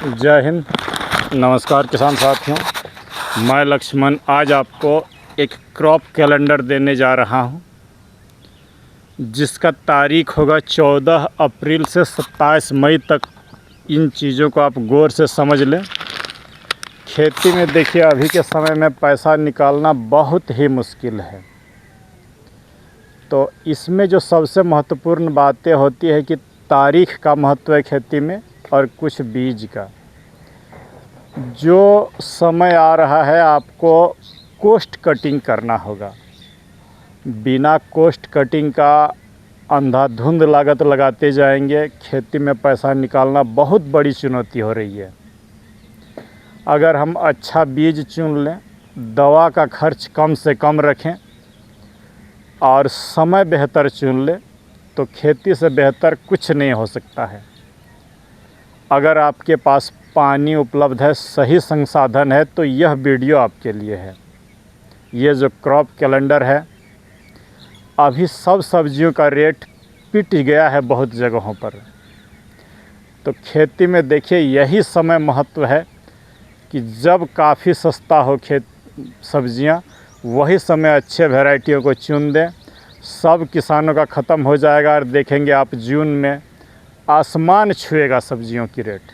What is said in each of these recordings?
जय हिंद, नमस्कार किसान साथियों। मैं लक्ष्मण आज आपको एक क्रॉप कैलेंडर देने जा रहा हूं, जिसका तारीख होगा 14 अप्रैल से 27 मई तक। इन चीज़ों को आप गौर से समझ लें। खेती में देखिए, अभी के समय में पैसा निकालना बहुत ही मुश्किल है। तो इसमें जो सबसे महत्वपूर्ण बातें होती है कि तारीख का महत्व है खेती में, और कुछ बीज का। जो समय आ रहा है आपको कोस्ट कटिंग करना होगा। बिना कोस्ट कटिंग का अंधाधुंध लागत लगाते जाएंगे, खेती में पैसा निकालना बहुत बड़ी चुनौती हो रही है। अगर हम अच्छा बीज चुन लें, दवा का खर्च कम से कम रखें और समय बेहतर चुन लें, तो खेती से बेहतर कुछ नहीं हो सकता है। अगर आपके पास पानी उपलब्ध है, सही संसाधन है, तो यह वीडियो आपके लिए है। ये जो क्रॉप कैलेंडर है, अभी सब सब्जियों का रेट पिट गया है बहुत जगहों पर। तो खेती में देखिए, यही समय महत्व है कि जब काफ़ी सस्ता हो सब्जियां, वही समय अच्छे वैरायटियों को चुन दें। सब किसानों का ख़त्म हो जाएगा और देखेंगे आप जून में आसमान छुएगा सब्जियों की रेट।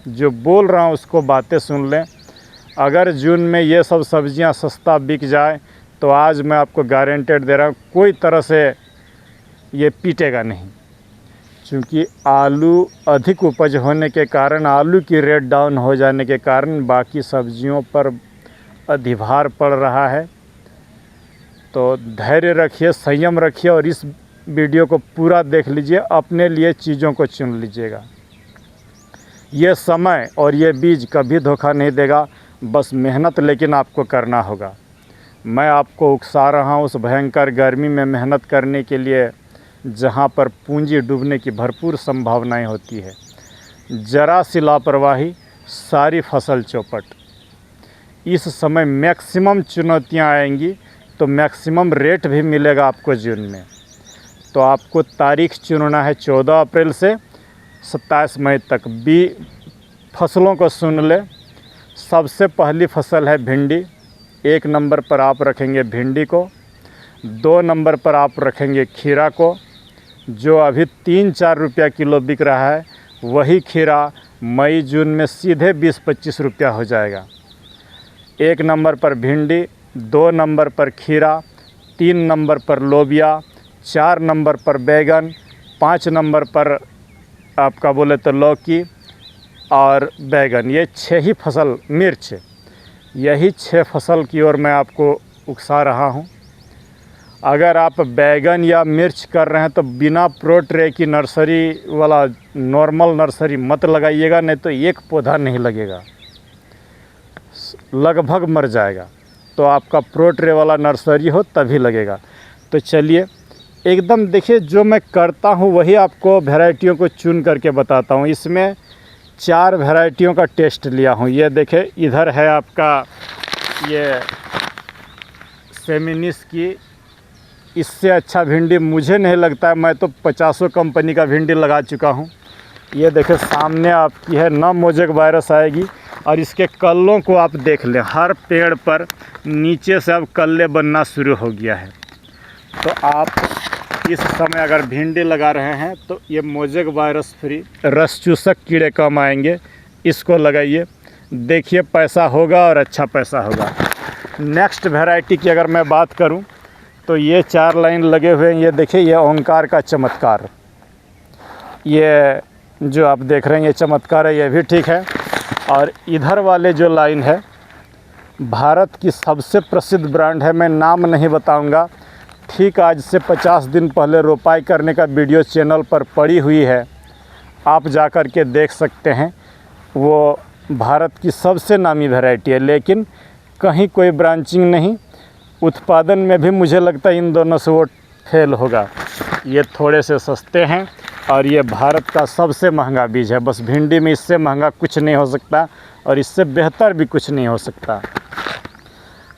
जो बोल रहा हूँ उसको बातें सुन लें। अगर जून में ये सब सब्जियां सस्ता बिक जाए, तो आज मैं आपको गारंटेड दे रहा हूँ, कोई तरह से ये पीटेगा नहीं। क्योंकि आलू अधिक उपज होने के कारण, आलू की रेट डाउन हो जाने के कारण बाकी सब्जियों पर अधिभार पड़ रहा है। तो धैर्य रखिए, संयम रखिए और इस वीडियो को पूरा देख लीजिए, अपने लिए चीज़ों को चुन लीजिएगा। ये समय और ये बीज कभी धोखा नहीं देगा, बस मेहनत लेकिन आपको करना होगा। मैं आपको उकसा रहा हूँ उस भयंकर गर्मी में मेहनत करने के लिए, जहाँ पर पूंजी डूबने की भरपूर संभावनाएं होती है। जरा सी लापरवाही, सारी फसल चौपट। इस समय मैक्सिमम चुनौतियाँ आएंगी, तो मैक्सिमम रेट भी मिलेगा आपको जून में। तो आपको तारीख चुनना है 14 अप्रैल से 27 मई तक। फसलों को सुन ले। सबसे पहली फसल है भिंडी। 1 नंबर पर आप रखेंगे भिंडी को। 2 नंबर पर आप रखेंगे खीरा को, जो अभी 3-4 रुपया किलो बिक रहा है। वही खीरा मई जून में सीधे 20-25 रुपया हो जाएगा। 1 नंबर पर भिंडी, 2 नंबर पर खीरा, 3 नंबर पर लोबिया, 4 नंबर पर बैगन, 5 नंबर पर आपका बोले तो लौकी और बैगन। ये 6 ही फसल, मिर्च, यही 6 फसल की ओर मैं आपको उकसा रहा हूँ। अगर आप बैगन या मिर्च कर रहे हैं तो बिना प्रो ट्रे की नर्सरी वाला नॉर्मल नर्सरी मत लगाइएगा, नहीं तो एक पौधा नहीं लगेगा, लगभग मर जाएगा। तो आपका प्रो ट्रे वाला नर्सरी हो तभी लगेगा। तो चलिए एकदम देखिए, जो मैं करता हूँ वही आपको वैरायटियों को चुन करके बताता हूँ। इसमें 4 वैरायटियों का टेस्ट लिया हूँ। ये देखें, इधर है आपका ये सेमिनिस की। इससे अच्छा भिंडी मुझे नहीं लगता है। मैं तो 50 कंपनी का भिंडी लगा चुका हूँ। ये देखें, सामने आपकी है ना मोजेक वायरस आएगी। और इसके कल्लों को आप देख लें, हर पेड़ पर नीचे से अब कल्ले बनना शुरू हो गया है। तो आप इस समय अगर भिंडी लगा रहे हैं तो ये मोजेक वायरस फ्री, रस चूसक कीड़े कम आएंगे, इसको लगाइए। देखिए पैसा होगा और अच्छा पैसा होगा। नेक्स्ट वैरायटी की अगर मैं बात करूं, तो ये 4 लाइन लगे हुए हैं। ये देखिए, ये ओंकार का चमत्कार। ये जो आप देख रहे हैं ये चमत्कार है, ये भी ठीक है। और इधर वाले जो लाइन है, भारत की सबसे प्रसिद्ध ब्रांड है, मैं नाम नहीं बताऊंगा। ठीक आज से 50 दिन पहले रोपाई करने का वीडियो चैनल पर पड़ी हुई है, आप जा कर के देख सकते हैं। वो भारत की सबसे नामी वैरायटी है, लेकिन कहीं कोई ब्रांचिंग नहीं। उत्पादन में भी मुझे लगता है इन दोनों से वो फेल होगा। ये थोड़े से सस्ते हैं और ये भारत का सबसे महंगा बीज है। बस भिंडी में इससे महंगा कुछ नहीं हो सकता और इससे बेहतर भी कुछ नहीं हो सकता।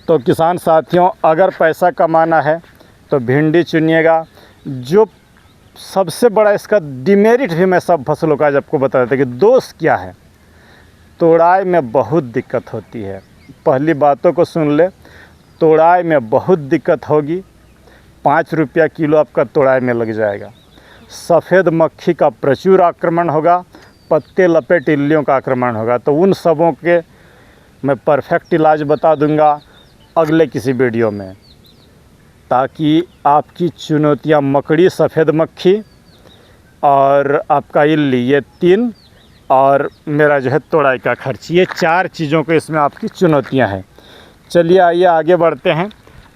तो किसान साथियों, अगर पैसा कमाना है तो भिंडी चुनिएगा। जो सबसे बड़ा इसका डिमेरिट भी मैं सब फसलों का आज आपको बता देता कि दोष क्या है। तोड़ाई में बहुत दिक्कत होती है। पहली बातों को सुन ले, तोड़ाई में बहुत दिक्कत होगी। 5 रुपया किलो आपका तोड़ाई में लग जाएगा। सफ़ेद मक्खी का प्रचुर आक्रमण होगा, पत्ते लपेट इल्लियों का आक्रमण होगा। तो उन सबों के मैं परफेक्ट इलाज बता दूंगा अगले किसी वीडियो में, ताकि आपकी चुनौतियां मकड़ी, सफ़ेद मक्खी और आपका इल्ली, ये 3 और मेरा जो है तोड़ाई का खर्च, ये 4 चीज़ों को इसमें आपकी चुनौतियां हैं। चलिए आइए आगे बढ़ते हैं।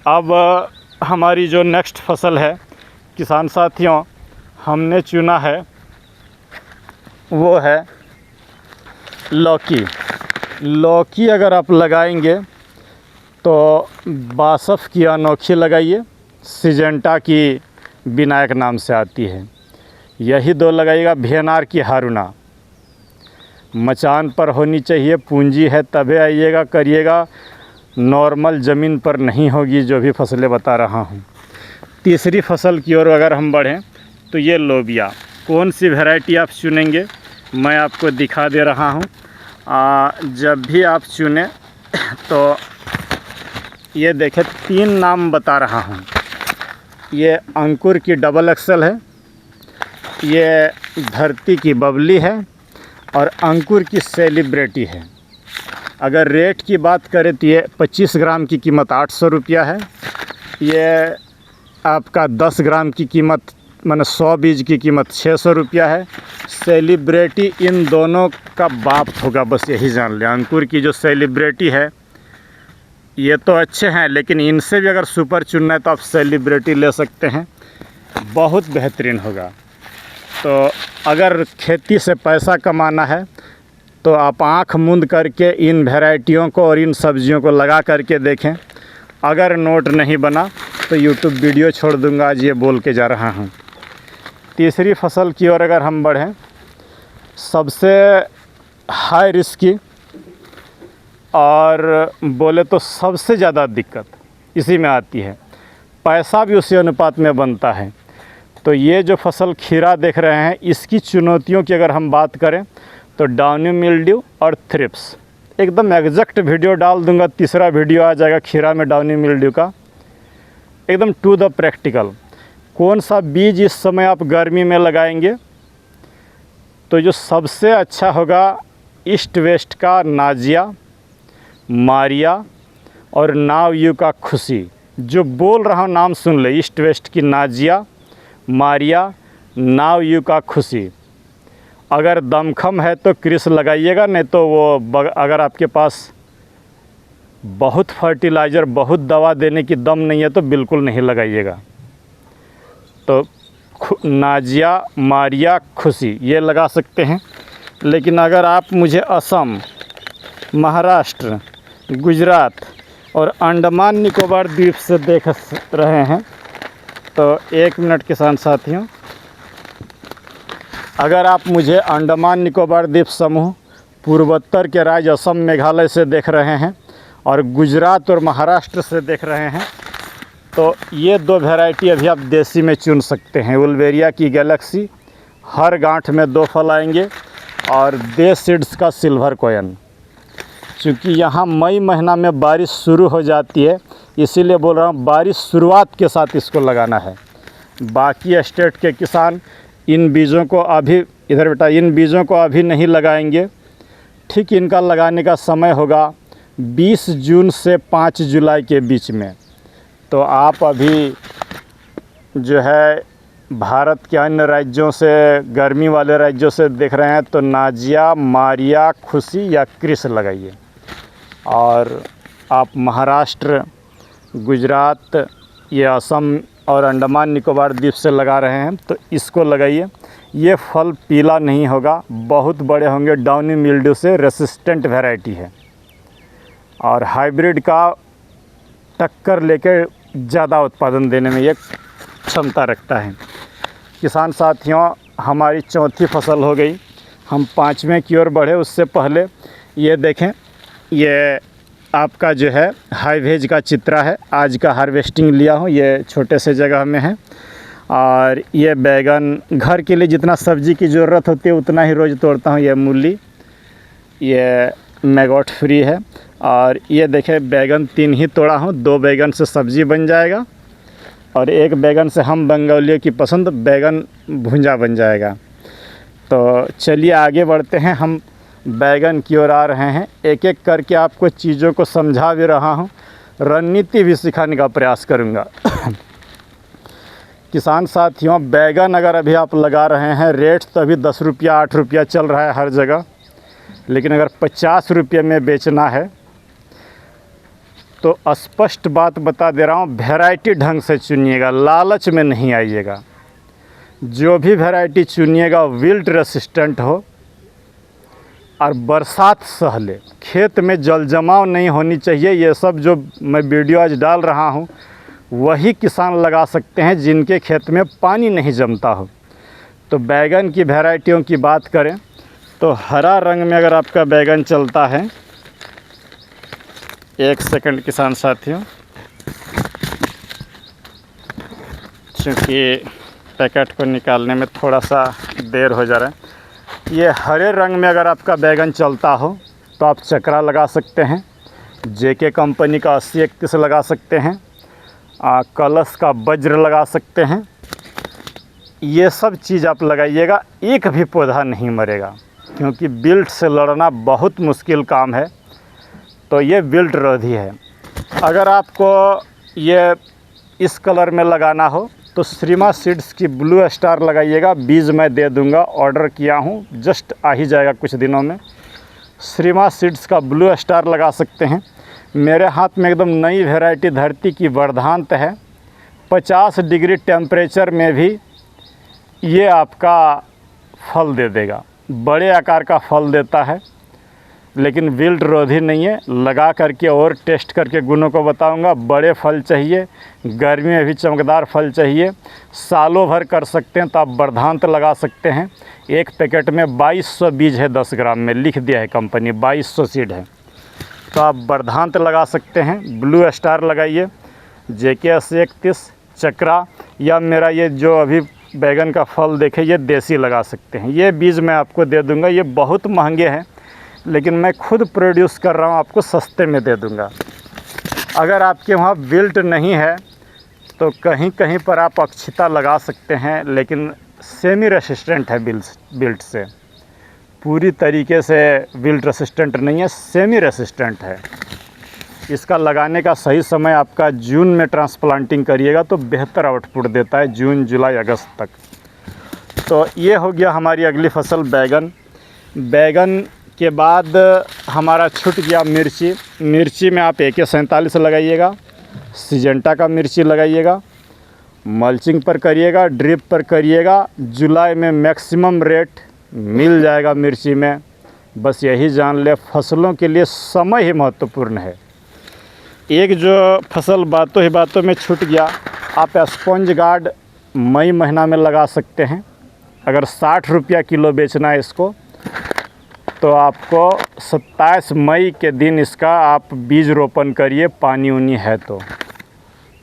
अब हमारी जो नेक्स्ट फसल है किसान साथियों, हमने चुना है वो है लौकी। लौकी अगर आप लगाएंगे तो बासफ की अनोखी लगाइए, सिजेंटा की विनायक नाम से आती है, यही 2 लगाइएगा। VNR की हारुना मचान पर होनी चाहिए, पूंजी है तभी आइएगा करिएगा, नॉर्मल ज़मीन पर नहीं होगी जो भी फसलें बता रहा हूँ। तीसरी फसल की ओर अगर हम बढ़ें तो ये लोबिया, कौन सी वैरायटी आप चुनेंगे मैं आपको दिखा दे रहा हूँ। जब भी आप चुनें तो ये देखें 3 नाम बता रहा हूँ। ये अंकुर की डबल XL है, ये धरती की बबली है और अंकुर की सेलिब्रिटी है। अगर रेट की बात करें तो ये 25 ग्राम की कीमत 800 रुपया है। ये आपका 10 ग्राम की कीमत माने 100 बीज की कीमत 600 रुपया है। सेलिब्रिटी इन दोनों का बाप होगा, बस यही जान लें। अंकुर की जो सेलिब्रिटी है ये तो अच्छे हैं, लेकिन इनसे भी अगर सुपर चुनना है तो आप सेलिब्रिटी ले सकते हैं, बहुत बेहतरीन होगा। तो अगर खेती से पैसा कमाना है तो आप आँख मूंद करके इन वैरायटियों को और इन सब्जियों को लगा करके देखें। अगर नोट नहीं बना तो यूट्यूब वीडियो छोड़ दूंगा, आज ये बोल के जा रहा हूँ। तीसरी फसल की ओर अगर हम बढ़ें, सबसे हाई रिस्की और बोले तो सबसे ज़्यादा दिक्कत इसी में आती है, पैसा भी उसी अनुपात में बनता है। तो ये जो फसल खीरा देख रहे हैं, इसकी चुनौतियों की अगर हम बात करें तो डाउनी मिल्ड्यू और थ्रिप्स, एकदम एग्जैक्ट वीडियो डाल दूंगा। तीसरा वीडियो आ जाएगा खीरा में डाउनी मिल्ड्यू का, एकदम टू द प्रैक्टिकल। कौन सा बीज इस समय आप गर्मी में लगाएंगे तो जो सबसे अच्छा होगा ईस्ट वेस्ट का नाजिया, मारिया और नाव यू का खुशी। जो बोल रहा हूँ नाम सुन ले, ईस्ट वेस्ट की नाजिया, मारिया, नाव यू का खुशी। अगर दमखम है तो क्रिस लगाइएगा, नहीं तो वो अगर आपके पास बहुत फर्टिलाइज़र, बहुत दवा देने की दम नहीं है तो बिल्कुल नहीं लगाइएगा। तो नाजिया, मारिया, खुशी ये लगा सकते हैं। लेकिन अगर आप मुझे असम, महाराष्ट्र, गुजरात और अंडमान निकोबार द्वीप से देख रहे हैं तो 1 मिनट किसान साथियों, अगर आप मुझे अंडमान निकोबार द्वीप समूह, पूर्वोत्तर के राज्य असम, मेघालय से देख रहे हैं और गुजरात और महाराष्ट्र से देख रहे हैं तो ये 2 वैरायटी अभी आप देसी में चुन सकते हैं। उल्वेरिया की गैलेक्सी, हर गांठ में 2 फल आएंगे, और देश सीड्स का सिल्वर कॉइन। क्योंकि यहाँ मई महीना में बारिश शुरू हो जाती है, इसीलिए बोल रहा हूँ बारिश शुरुआत के साथ इसको लगाना है। बाकी स्टेट के किसान इन बीजों को अभी, इधर बेटा, इन बीजों को अभी नहीं लगाएंगे। ठीक इनका लगाने का समय होगा 20 जून से 5 जुलाई के बीच में। तो आप अभी जो है भारत के अन्य राज्यों से, गर्मी वाले राज्यों से देख रहे हैं तो नाजिया, मारिया, खुशी या क्रिस लगाइए। और आप महाराष्ट्र, गुजरात, ये असम और अंडमान निकोबार द्वीप से लगा रहे हैं तो इसको लगाइए। ये फल पीला नहीं होगा, बहुत बड़े होंगे, डाउनी मिल्ड्यू से रेसिस्टेंट वैरायटी है और हाइब्रिड का टक्कर लेकर ज़्यादा उत्पादन देने में ये क्षमता रखता है। किसान साथियों, हमारी चौथी फसल हो गई, हम 5वें की ओर बढ़े। उससे पहले ये देखें, ये आपका जो है हाई वेज का चित्रा है। आज का हार्वेस्टिंग लिया हूँ, ये छोटे से जगह में है। और ये बैगन, घर के लिए जितना सब्जी की ज़रूरत होती है उतना ही रोज़ तोड़ता हूँ। ये मूली, ये मैगोट फ्री है। और ये देखें बैगन 3 ही तोड़ा हूँ, 2 बैगन से सब्ज़ी बन जाएगा और 1 बैगन से हम बंगालियों की पसंद बैगन भुंजा बन जाएगा। तो चलिए आगे बढ़ते हैं, हम बैगन की ओर आ रहे हैं। एक एक करके आपको चीज़ों को समझा भी रहा हूँ, रणनीति भी सिखाने का प्रयास करूँगा। किसान साथियों, बैगन अगर अभी आप लगा रहे हैं, रेट तो अभी 10 रुपया 8 रुपया चल रहा है हर जगह, लेकिन अगर 50 रुपये में बेचना है तो स्पष्ट बात बता दे रहा हूँ, वैरायटी ढंग से चुनिएगा, लालच में नहीं आइएगा। जो भी वैरायटी चुनिएगा विल्ट रेसिस्टेंट हो और बरसात सह ले, खेत में जल जमाव नहीं होनी चाहिए। ये सब जो मैं वीडियो आज डाल रहा हूँ वही किसान लगा सकते हैं जिनके खेत में पानी नहीं जमता हो। तो बैगन की वैरायटियों की बात करें तो हरा रंग में अगर आपका बैगन चलता है, एक सेकंड किसान साथियों, क्योंकि पैकेट को निकालने में थोड़ा सा देर हो जा रहा है। ये हरे रंग में अगर आपका बैगन चलता हो तो आप चक्रा लगा सकते हैं, जेके कंपनी का 8031 लगा सकते हैं, कलश का वज्र लगा सकते हैं। ये सब चीज़ आप लगाइएगा, एक भी पौधा नहीं मरेगा, क्योंकि विल्ट से लड़ना बहुत मुश्किल काम है। तो ये विल्ट रोधी है। अगर आपको ये इस कलर में लगाना हो तो श्रीमा सीड्स की ब्लू स्टार लगाइएगा। बीज मैं दे दूंगा, ऑर्डर किया हूँ, जस्ट आ ही जाएगा कुछ दिनों में। श्रीमा सीड्स का ब्लू स्टार लगा सकते हैं। मेरे हाथ में एकदम नई वैरायटी धरती की वर्धांत है। 50 डिग्री टेम्परेचर में भी ये आपका फल दे देगा, बड़े आकार का फल देता है, लेकिन विल्ट रोधी नहीं है। लगा करके और टेस्ट करके गुणों को बताऊंगा। बड़े फल चाहिए, गर्मी में भी चमकदार फल चाहिए, सालों भर कर सकते हैं तो आप वर्धांत लगा सकते हैं। एक पैकेट में 2200 बीज है, 10 ग्राम में लिख दिया है कंपनी, 2200 सीड है। तो आप वर्धांत लगा सकते हैं, ब्लू स्टार लगाइए, जेके 8031, चक्रा, या मेरा ये जो अभी बैगन का फल देखे ये देसी लगा सकते हैं। ये बीज मैं आपको दे दूंगा। ये बहुत महंगे हैं, लेकिन मैं खुद प्रोड्यूस कर रहा हूँ, आपको सस्ते में दे दूंगा। अगर आपके वहाँ विल्ट नहीं है तो कहीं कहीं पर आप अक्षिता लगा सकते हैं, लेकिन सेमी रेसिस्टेंट है विल्ट से, पूरी तरीके से विल्ट रेसिस्टेंट नहीं है, सेमी रेसिस्टेंट है। इसका लगाने का सही समय आपका जून में ट्रांसप्लांटिंग करिएगा तो बेहतर आउटपुट देता है, जून जुलाई अगस्त तक। तो ये हो गया हमारी अगली फसल बैगन। बैगन के बाद हमारा छूट गया मिर्ची। मिर्ची में आप AK-47 लगाइएगा, सिजेंटा का मिर्ची लगाइएगा, मल्चिंग पर करिएगा, ड्रिप पर करिएगा। जुलाई में मैक्सिमम रेट मिल जाएगा मिर्ची में। बस यही जान ले, फसलों के लिए समय ही महत्वपूर्ण है। एक जो फसल बातों ही बातों में छूट गया, आप स्पॉन्ज गार्ड मई महीना में लगा सकते हैं। अगर 60 रुपया किलो बेचना है इसको तो आपको 27 मई के दिन इसका आप बीज रोपण करिए, पानी उनी है तो,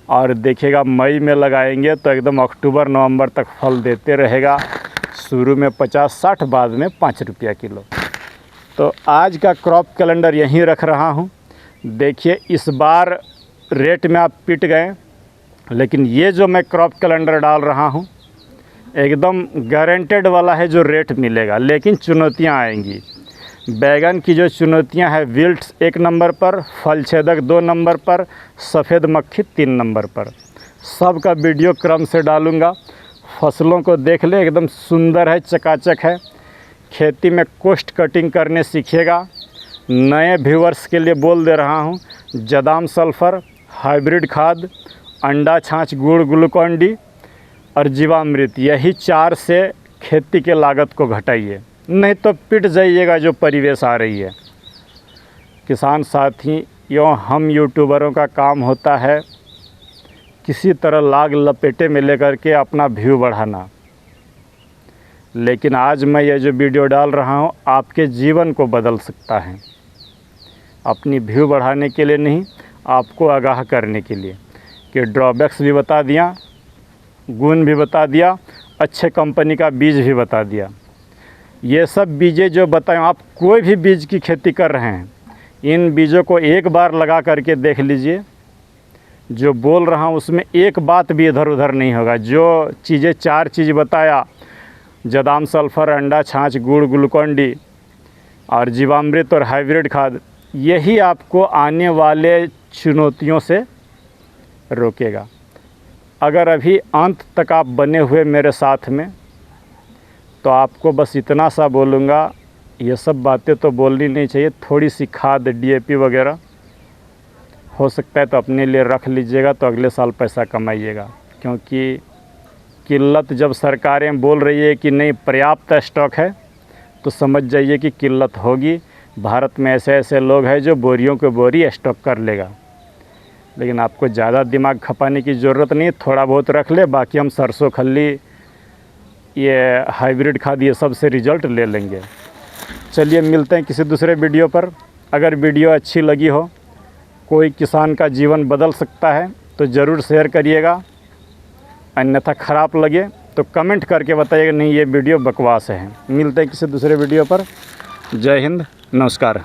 और देखिएगा मई में लगाएंगे तो एकदम अक्टूबर नवंबर तक फल देते रहेगा। शुरू में 50-60, बाद में 5 रुपया किलो। तो आज का क्रॉप कैलेंडर यहीं रख रहा हूँ। देखिए इस बार रेट में आप पिट गए, लेकिन ये जो मैं क्रॉप कैलेंडर डाल रहा हूँ एकदम गारंटेड वाला है जो रेट मिलेगा, लेकिन चुनौतियाँ आएंगी। बैगन की जो चुनौतियां हैं, विल्ट 1 नंबर पर, फल छेदक 2 नंबर पर, सफ़ेद मक्खी 3 नंबर पर। सब का वीडियो क्रम से डालूंगा। फसलों को देख ले, एकदम सुंदर है, चकाचक है। खेती में कोस्ट कटिंग करने सीखिएगा। नए व्यूअर्स के लिए बोल दे रहा हूँ, जदाम सल्फ़र, हाइब्रिड खाद, अंडा छाछ, गुड़, ग्लूकॉन डी और जीवामृत, यही 4 से खेती के लागत को घटाइए, नहीं तो पिट जाइएगा जो परिवेश आ रही है। किसान साथी, यों हम यूट्यूबरों का काम होता है किसी तरह लाग लपेटे में लेकर के अपना व्यू बढ़ाना, लेकिन आज मैं ये जो वीडियो डाल रहा हूँ आपके जीवन को बदल सकता है। अपनी व्यू बढ़ाने के लिए नहीं, आपको आगाह करने के लिए कि ड्रॉबैक्स भी बता दिया, गुण भी बता दिया, अच्छे कंपनी का बीज भी बता दिया। ये सब बीजें जो बताएं, आप कोई भी बीज की खेती कर रहे हैं, इन बीजों को एक बार लगा करके देख लीजिए। जो बोल रहा हूँ उसमें एक बात भी इधर उधर नहीं होगा। जो चीज़ें 4 चीज़ बताया, जदाम, सल्फ़र, अंडा, छाछ, गुड़, ग्लूकोन डी और जीवामृत और हाइब्रिड खाद, यही आपको आने वाले चुनौतियों से रोकेगा। अगर अभी अंत तक आप बने हुए मेरे साथ में, तो आपको बस इतना सा बोलूँगा, ये सब बातें तो बोलनी नहीं चाहिए। थोड़ी सी खाद, DAP वगैरह हो सकता है तो अपने लिए रख लीजिएगा, तो अगले साल पैसा कमाइएगा। क्योंकि किल्लत जब सरकारें बोल रही है कि नहीं पर्याप्त स्टॉक है, तो समझ जाइए कि किल्लत होगी। भारत में ऐसे ऐसे लोग हैं जो बोरियों के बोरी स्टॉक कर लेगा। लेकिन आपको ज़्यादा दिमाग खपाने की ज़रूरत नहीं, थोड़ा बहुत रख ले, बाकी हम सरसों, खल्ली, ये हाइब्रिड खाद, ये सब से रिज़ल्ट ले लेंगे। चलिए मिलते हैं किसी दूसरे वीडियो पर। अगर वीडियो अच्छी लगी हो, कोई किसान का जीवन बदल सकता है, तो ज़रूर शेयर करिएगा। अन्यथा ख़राब लगे तो कमेंट करके बताइएगा नहीं ये वीडियो बकवास है। मिलते हैं किसी दूसरे वीडियो पर। जय हिंद, नमस्कार।